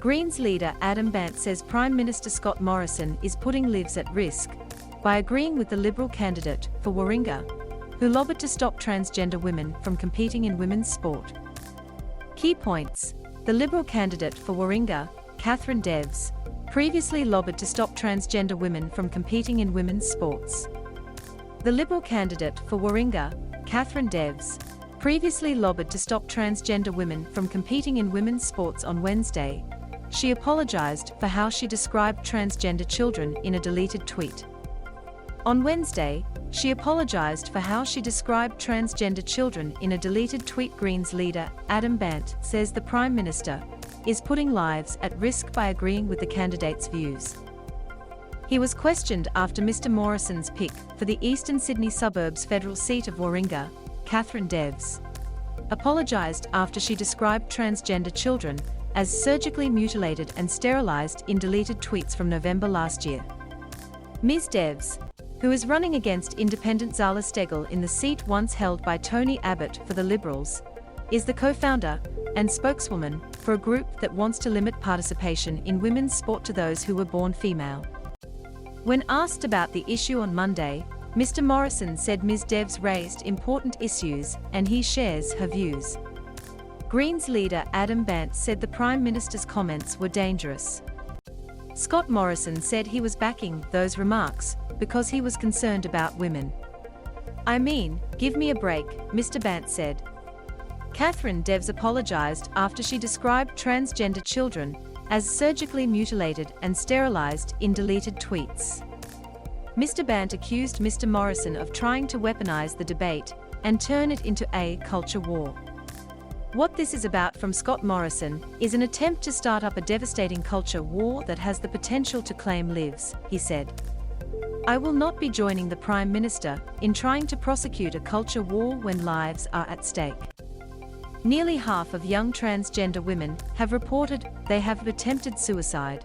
Greens leader Adam Bant says Prime Minister Scott Morrison is putting lives at risk by agreeing with the Liberal candidate for Waringa, who lobbied to stop transgender women from competing in women's sport. Key points: the Liberal candidate for Warringah, Katherine Deves, previously lobbied to stop transgender women from competing in women's sports. The Liberal candidate for Warringah, Katherine Deves, previously lobbied to stop transgender women from competing in women's sports on Wednesday. She apologized for how she described transgender children in a deleted tweet. On Wednesday, she apologized for how she described transgender children in a deleted tweet. Greens leader Adam Bant says the Prime Minister is putting lives at risk by agreeing with the candidate's views. He was questioned after Mr. Morrison's pick for the Eastern Sydney suburbs federal seat of Warringah, Katherine Deves, apologized after she described transgender children as surgically mutilated and sterilised in deleted tweets from November last year. Ms. Deves, who is running against independent Zala Steggall in the seat once held by Tony Abbott for the Liberals, is the co-founder and spokeswoman for a group that wants to limit participation in women's sport to those who were born female. When asked about the issue on Monday, Mr. Morrison said Ms. Deves raised important issues and he shares her views. Greens leader Adam Bant said the Prime Minister's comments were dangerous. Scott Morrison said he was backing those remarks because he was concerned about women. "I mean, give me a break," Mr. Bandt said. Katherine Deves apologized after she described transgender children as surgically mutilated and sterilized in deleted tweets. Mr. Bandt accused Mr. Morrison of trying to weaponize the debate and turn it into a culture war. "What this is about from Scott Morrison is an attempt to start up a devastating culture war that has the potential to claim lives," he said. "I will not be joining the Prime Minister in trying to prosecute a culture war when lives are at stake." Nearly half of young transgender women have reported they have attempted suicide.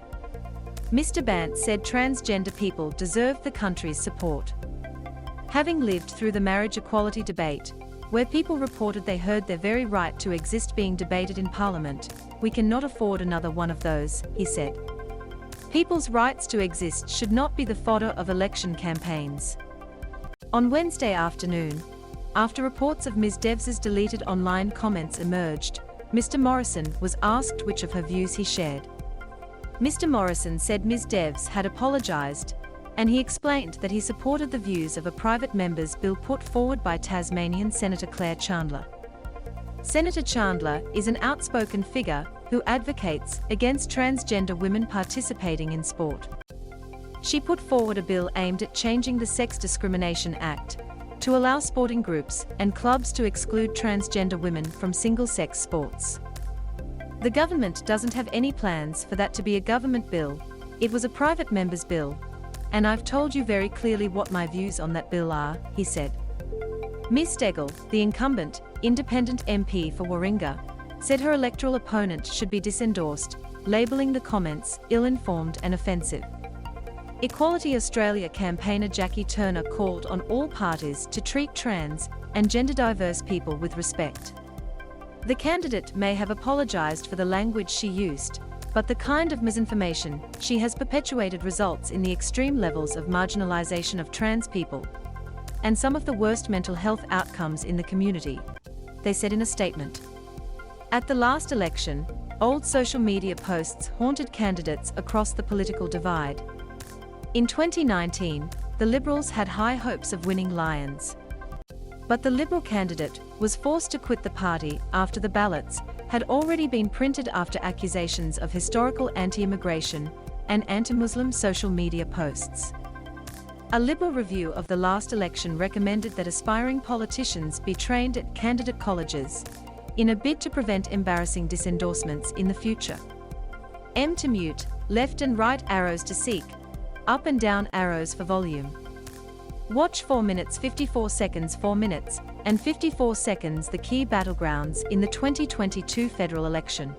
Mr. Bandt said transgender people deserve the country's support. Having lived through the marriage equality debate, where people reported they heard their very right to exist being debated in Parliament, we cannot afford another one of those, he said. People's rights to exist should not be the fodder of election campaigns. On Wednesday afternoon, after reports of Ms. Deves's deleted online comments emerged, Mr. Morrison was asked which of her views he shared. Mr. Morrison said Ms. Deves had apologised, and he explained that he supported the views of a private member's bill put forward by Tasmanian Senator Claire Chandler. Senator Chandler is an outspoken figure who advocates against transgender women participating in sport. She put forward a bill aimed at changing the Sex Discrimination Act to allow sporting groups and clubs to exclude transgender women from single-sex sports. The government doesn't have any plans for that to be a government bill. It was a private member's bill, and I've told you very clearly what my views on that bill are, he said. Ms. Steggall, the incumbent, independent MP for Warringah, said her electoral opponent should be disendorsed, labelling the comments ill-informed and offensive. Equality Australia campaigner Jackie Turner called on all parties to treat trans and gender-diverse people with respect. The candidate may have apologised for the language she used, but the kind of misinformation she has perpetuated results in the extreme levels of marginalisation of trans people and some of the worst mental health outcomes in the community, they said in a statement. At the last election, old social media posts haunted candidates across the political divide. In 2019, the Liberals had high hopes of winning Lions. But the Liberal candidate was forced to quit the party after the ballots had already been printed after accusations of historical anti-immigration and anti-Muslim social media posts. A Liberal review of the last election recommended that aspiring politicians be trained at candidate colleges in a bid to prevent embarrassing disendorsements in the future. M to mute, left and right arrows to seek, up and down arrows for volume. Watch 4 minutes 54 seconds 4 minutes and 54 seconds the key battlegrounds in the 2022 federal election.